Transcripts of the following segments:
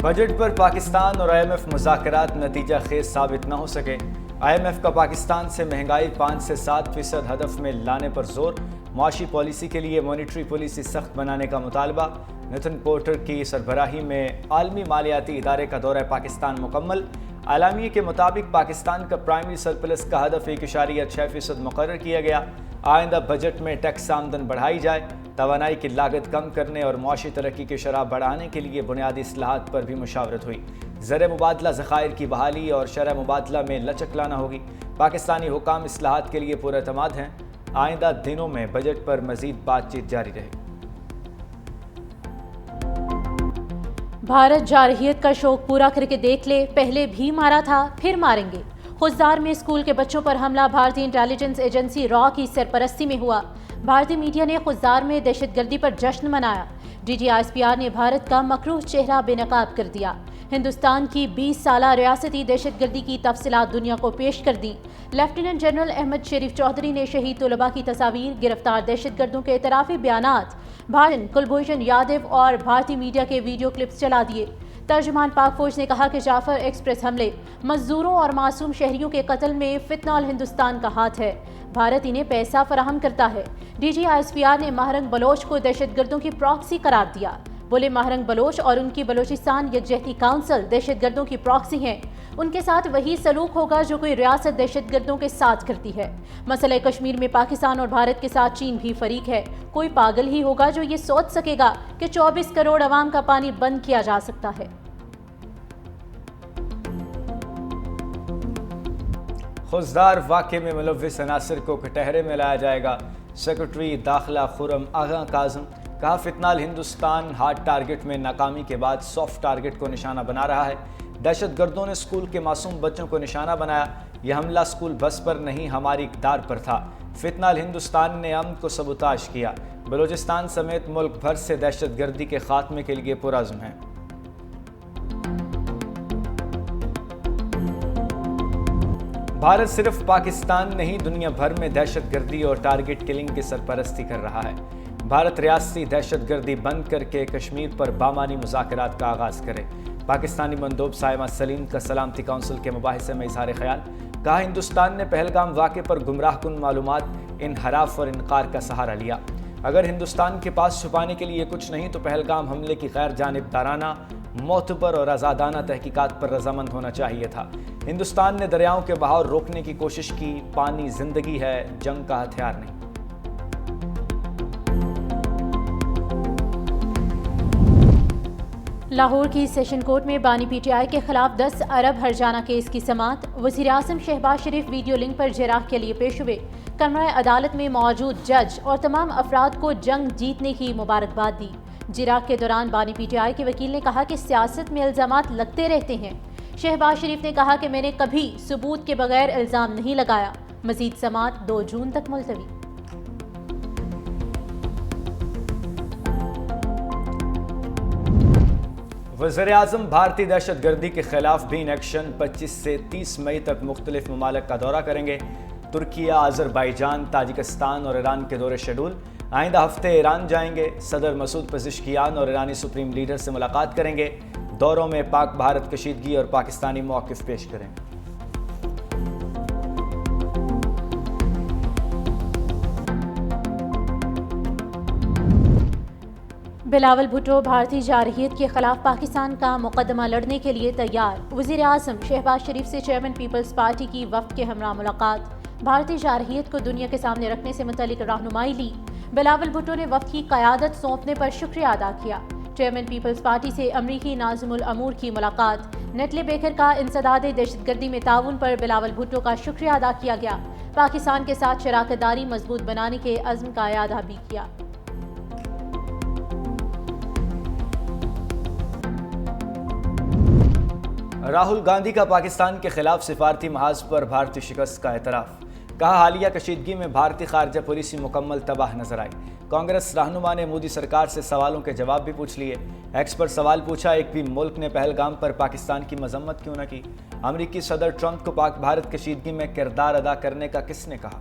Budget پر پاکستان اور IMF مذاکرات نتیجہ خیز ثابت نہ ہو سکے۔ IMF کا پاکستان سے مہنگائی 5 سے 7% ہدف میں لانے پر زور۔ معاشی پالیسی کے لیے مانیٹری پالیسی سخت بنانے کا مطالبہ۔ نتن پورٹر کی سربراہی میں عالمی مالیاتی ادارے کا دورہ پاکستان مکمل۔ اعلامیے کے مطابق پاکستان کا پرائمری سرپلس کا ہدف 1.6% مقرر کیا گیا۔ آئندہ بجٹ میں ٹیکس آمدن بڑھائی جائے، توانائی کی لاگت کم کرنے اور معاشی ترقی کی شرح بڑھانے کے لیے بنیادی اصلاحات پر بھی مشاورت ہوئی۔ زر مبادلہ ذخائر کی بحالی اور شرح مبادلہ میں لچک لانا ہوگی۔ پاکستانی حکام اصلاحات کے لیے پر اعتماد ہیں۔ آئندہ دنوں میں بجٹ پر مزید بات چیت جاری رہے گی۔ بھارت جارحیت کا شوق پورا کر کے دیکھ لے، پہلے بھی مارا تھا پھر ماریں گے۔ خضدار میں اسکول کے بچوں پر حملہ بھارتی انٹیلیجنس ایجنسی را کی سرپرستی میں ہوا۔ بھارتی میڈیا نے خضدار میں دہشت گردی پر جشن منایا۔ DGISPR نے بھارت کا مکروہ چہرہ بے نقاب کر دیا۔ ہندوستان کی 20 سالہ ریاستی دہشت گردی کی تفصیلات دنیا کو پیش کر دیں۔ لیفٹیننٹ جنرل احمد شریف چودھری نے شہید طلباء کی تصاویر، گرفتار دہشت گردوں کے اعترافی بیانات، بھارن کلبھوشن یادو اور بھارتی میڈیا کے ویڈیو کلپس چلا دیے۔ ترجمان پاک فوج نے کہا کہ جعفر ایکسپریس حملے، مزدوروں اور معصوم شہریوں کے قتل میں فنتنال ہندوستان کا ہاتھ ہے۔ بھارت انہیں پیسہ فراہم کرتا ہے۔ DGISPR نے مہرنگ بلوچ کو دہشت گردوں کی پراکسی قرار دیا۔ بولے مہرنگ بلوچ اور ان کی بلوچستان یکجہتی کونسل دہشت گردوں کی پراکسی ہیں۔ ان کے ساتھ وہی سلوک ہوگا جو کوئی ریاست دہشت گردوں کے ساتھ کرتی ہے۔ مسئلہ کشمیر میں پاکستان اور بھارت کے ساتھ چین بھی فریق ہے۔ کوئی پاگل ہی ہوگا جو یہ سوچ سکے گا کہ 24 کروڑ عوام کا پانی بند کیا جا سکتا ہے۔ خضدار واقعے میں ملوث عناصر کو کٹہرے میں لایا جائے گا۔ سیکرٹری داخلہ خرم آغا کاظم کہا فنتنال ہندوستان ہارڈ ٹارگٹ میں ناکامی کے بعد سافٹ ٹارگٹ کو نشانہ بنا رہا ہے۔ دہشت گردوں نے اسکول کے معصوم بچوں کو نشانہ بنایا۔ یہ حملہ اسکول بس پر نہیں، ہماری اقدار پر تھا۔ فنتنال ہندوستان نے امن کو سبوتاژ کیا۔ بلوچستان سمیت ملک بھر سے دہشت گردی کے خاتمے کے لیے پرعزم ہیں۔ بھارت صرف پاکستان نہیں، دنیا بھر میں دہشت گردی اور ٹارگٹ کلنگ کی سرپرستی کر رہا ہے۔ بھارت ریاستی دہشت گردی بند کر کے کشمیر پر بامانی مذاکرات کا آغاز کرے۔ پاکستانی مندوب سائمہ سلیم کا سلامتی کونسل کے مباحثے میں اظہار خیال۔ کہا ہندوستان نے پہلگام واقعے پر گمراہ کن معلومات، انحراف اور انکار کا سہارا لیا۔ اگر ہندوستان کے پاس چھپانے کے لیے کچھ نہیں تو پہلگام حملے کی غیر جانبدارانہ، معتبر اور آزادانہ تحقیقات پر رضامند ہونا چاہیے تھا۔ ہندوستان نے دریاؤں کے بہاؤ روکنے کی کوشش کی۔ پانی زندگی ہے، جنگ کا ہتھیار نہیں۔ لاہور کی سیشن کورٹ میں بانی PTI کے خلاف 10 ارب ہرجانہ کیس کی سماعت۔ وزیر اعظم شہباز شریف ویڈیو لنک پر جراح کے لیے پیش ہوئے۔ کمرہ عدالت میں موجود جج اور تمام افراد کو جنگ جیتنے کی مبارکباد دی۔ جراح کے دوران بانی PTI کے وکیل نے کہا کہ سیاست میں الزامات لگتے رہتے ہیں۔ شہباز شریف نے کہا کہ میں نے کبھی ثبوت کے بغیر الزام نہیں لگایا۔ مزید سماعت 2 جون تک ملتوی۔ وزیر اعظم بھارتی دہشت گردی کے خلاف بھی ان ایکشن 25 سے 30 مئی تک مختلف ممالک کا دورہ کریں گے۔ ترکیہ، آذربائیجان، تاجکستان اور ایران کے دورے شیڈول۔ آئندہ ہفتے ایران جائیں گے۔ صدر مسعود پزشکیان اور ایرانی سپریم لیڈر سے ملاقات کریں گے۔ دوروں میں پاک بھارت کشیدگی اور پاکستانی موقف پیش کریں گے۔ بلاول بھٹو بھارتی جارحیت کے خلاف پاکستان کا مقدمہ لڑنے کے لیے تیار۔ وزیر اعظم شہباز شریف سے چیئرمین پیپلز پارٹی کی وفد کے ہمراہ ملاقات۔ بھارتی جارحیت کو دنیا کے سامنے رکھنے سے متعلق رہنمائی لی۔ بلاول بھٹو نے وفد کی قیادت سونپنے پر شکریہ ادا کیا۔ چیئرمین پیپلز پارٹی سے امریکی ناظم الامور کی ملاقات۔ نیٹلی بیکر کا انسداد دہشت گردی میں تعاون پر بلاول بھٹو کا شکریہ ادا کیا گیا۔ پاکستان کے ساتھ شراکت داری مضبوط بنانے کے عزم کا اعادہ بھی کیا۔ راہل گاندھی کا پاکستان کے خلاف سفارتی محاذ پر بھارتی شکست کا اعتراف۔ کہا حالیہ کشیدگی میں بھارتی خارجہ پالیسی مکمل تباہ نظر آئی۔ کانگریس رہنما نے مودی سرکار سے سوالوں کے جواب بھی پوچھ لیے۔ ایکس پر سوال پوچھا، ایک بھی ملک نے پہلگام پر پاکستان کی مذمت کیوں نہ کی؟ امریکی صدر ٹرمپ کو پاک بھارت کشیدگی میں کردار ادا کرنے کا کس نے کہا؟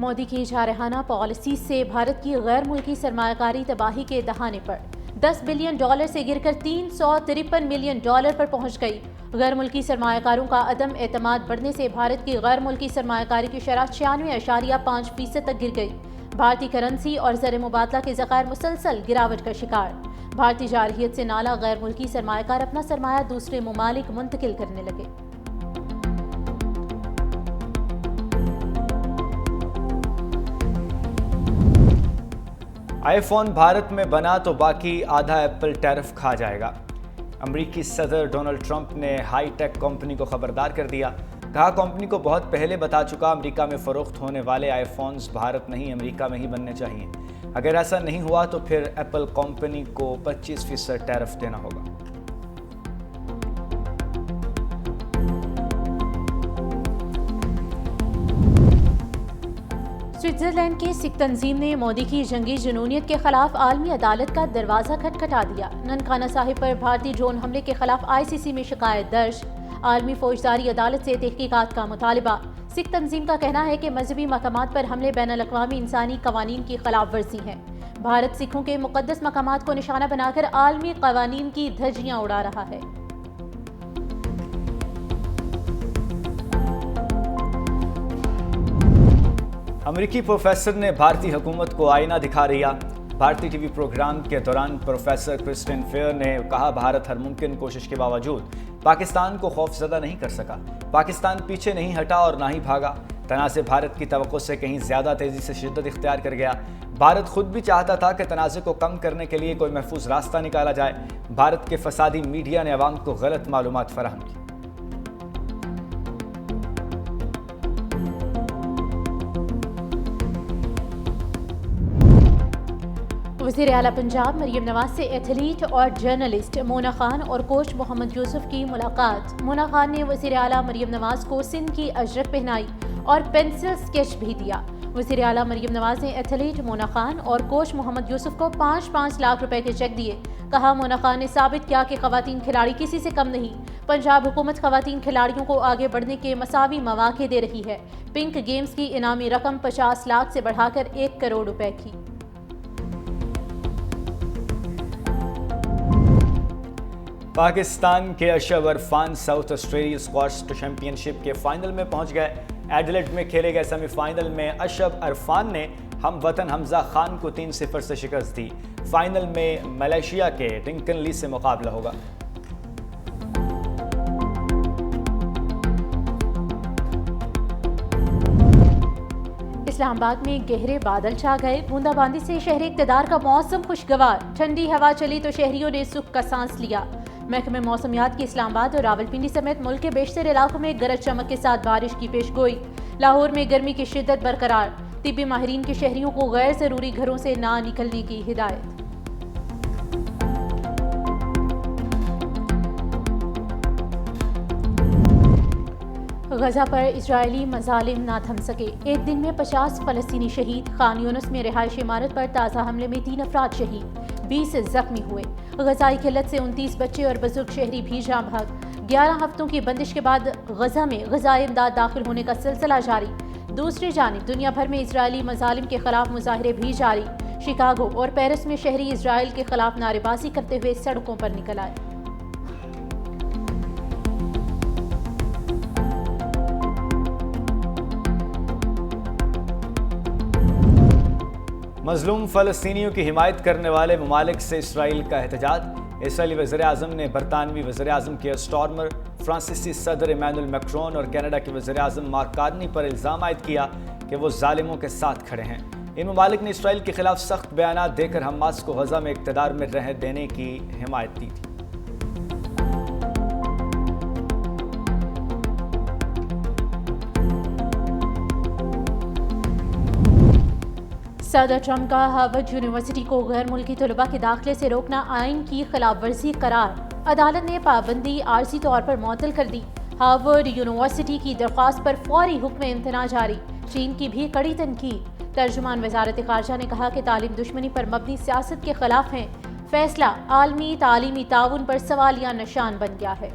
مودی کی جارحانہ پالیسی سے بھارت کی غیر ملکی سرمایہ کاری تباہی کے دہانے پر $10 بلین سے گر کر $353 ملین پر پہنچ گئی۔ غیر ملکی سرمایہ کاروں کا عدم اعتماد بڑھنے سے بھارت کی غیر ملکی سرمایہ کاری کی شرح 96.5% تک گر گئی۔ بھارتی کرنسی اور زر مبادلہ کے ذخائر مسلسل گراوٹ کا شکار۔ بھارتی جارحیت سے نالا غیر ملکی سرمایہ کار اپنا سرمایہ دوسرے ممالک منتقل کرنے لگے۔ آئی فون بھارت میں بنا تو باقی آدھا ایپل ٹیرف کھا جائے گا۔ امریکی صدر ڈونلڈ ٹرمپ نے ہائی ٹیک کمپنی کو خبردار کر دیا۔ کہا کمپنی کو بہت پہلے بتا چکا امریکہ میں فروخت ہونے والے آئی فونز بھارت نہیں امریکہ میں ہی بننے چاہیے۔ اگر ایسا نہیں ہوا تو پھر ایپل کمپنی کو 25% ٹیرف دینا ہوگا۔ سوئٹزرلینڈ کی سکھ تنظیم نے مودی کی جنگی جنونیت کے خلاف عالمی عدالت کا دروازہ کھٹکھٹا دیا۔ ننکانہ صاحب پر بھارتی ڈرون حملے کے خلاف ICC میں شکایت درج۔ عالمی فوجداری عدالت سے تحقیقات کا مطالبہ۔ سکھ تنظیم کا کہنا ہے کہ مذہبی مقامات پر حملے بین الاقوامی انسانی قوانین کی خلاف ورزی ہے۔ بھارت سکھوں کے مقدس مقامات کو نشانہ بنا کر عالمی قوانین کی دھجیاں اڑا رہا ہے۔ امریکی پروفیسر نے بھارتی حکومت کو آئینہ دکھا رہا۔ بھارتی ٹی وی پروگرام کے دوران پروفیسر کرسٹین فیئر نے کہا بھارت ہر ممکن کوشش کے باوجود پاکستان کو خوفزدہ نہیں کر سکا۔ پاکستان پیچھے نہیں ہٹا اور نہ ہی بھاگا۔ تنازع بھارت کی توقع سے کہیں زیادہ تیزی سے شدت اختیار کر گیا۔ بھارت خود بھی چاہتا تھا کہ تنازع کو کم کرنے کے لیے کوئی محفوظ راستہ نکالا جائے۔ بھارت کے فسادی میڈیا نے عوام کو غلط معلومات فراہم کی۔ وزیر اعلیٰ پنجاب مریم نواز سے ایتھلیٹ اور جرنلسٹ مونا خان اور کوچ محمد یوسف کی ملاقات۔ مونا خان نے وزیر اعلیٰ مریم نواز کو سندھ کی اجرک پہنائی اور پینسل سکیچ بھی دیا۔ وزیر اعلیٰ مریم نواز نے ایتھلیٹ مونا خان اور کوچ محمد یوسف کو 5 لاکھ روپے کے چیک دیے۔ کہا مونا خان نے ثابت کیا کہ خواتین کھلاڑی کسی سے کم نہیں۔ پنجاب حکومت خواتین کھلاڑیوں کو آگے بڑھنے کے مساوی مواقع دے رہی ہے۔ پنک گیمز کی انعامی رقم 50 لاکھ سے بڑھا کر 1 کروڑ روپے کی۔ پاکستان کے Ashraf Irfan south Australia squash championship کے فائنل میں پہنچ گئے۔ ایڈیلیڈ میں کھیلے گئے سیمی فائنل میں اشرف عرفان نے ہم وطن حمزہ خان کو 3-0 سے شکست دی۔ فائنل میں ملائیشیا کے ڈنکن لی سے مقابلہ ہوگا۔ اسلام آباد میں گہرے بادل چھا گئے۔ بوندا باندی سے شہر اقتدار کا موسم خوشگوار۔ ٹھنڈی ہوا چلی تو شہریوں نے سکھ کا سانس لیا۔ محکمہ موسمیات کی اسلام آباد اور راولپنڈی سمیت ملک کے بیشتر علاقوں میں گرج چمک کے ساتھ بارش کی پیش گوئی۔ لاہور میں گرمی کی شدت برقرار۔ طبی ماہرین کی شہریوں کو غیر ضروری گھروں سے نہ نکلنے کی ہدایت۔ غزہ پر اسرائیلی مظالم نہ تھم سکے۔ ایک دن میں 50 فلسطینی شہید۔ خان یونس میں رہائشی عمارت پر تازہ حملے میں 3 افراد شہید، 20 زخمی ہوئے۔ غذائی قلت سے 29 بچے اور بزرگ شہری بھی جاں بحق۔ 11 ہفتوں کی بندش کے بعد غزہ میں غذائی امداد داخل ہونے کا سلسلہ جاری۔ دوسری جانب دنیا بھر میں اسرائیلی مظالم کے خلاف مظاہرے بھی جاری۔ شکاگو اور پیرس میں شہری اسرائیل کے خلاف نعرے بازی کرتے ہوئے سڑکوں پر نکل آئے۔ مظلوم فلسطینیوں کی حمایت کرنے والے ممالک سے اسرائیل کا احتجاج۔ اسرائیلی وزیر اعظم نے برطانوی وزیر اعظم کیئر سٹارمر، فرانسیسی صدر ایمینوئل میکرون اور کینیڈا کے وزیر اعظم مارک کارنی پر الزام عائد کیا کہ وہ ظالموں کے ساتھ کھڑے ہیں۔ ان ممالک نے اسرائیل کے خلاف سخت بیانات دے کر حماس کو غزہ میں اقتدار میں رہ دینے کی حمایت دی تھی۔ صدر ٹرمپ کا ہارورڈ یونیورسٹی کو غیر ملکی طلباء کے داخلے سے روکنا آئین کی خلاف ورزی قرار۔ عدالت نے پابندی عارضی طور پر معطل کر دی۔ ہارورڈ یونیورسٹی کی درخواست پر فوری حکم امتناع جاری۔ چین کی بھی کڑی تنقید۔ ترجمان وزارت خارجہ نے کہا کہ تعلیم دشمنی پر مبنی سیاست کے خلاف ہے۔ فیصلہ عالمی تعلیمی تعاون پر سوالیہ نشان بن گیا ہے۔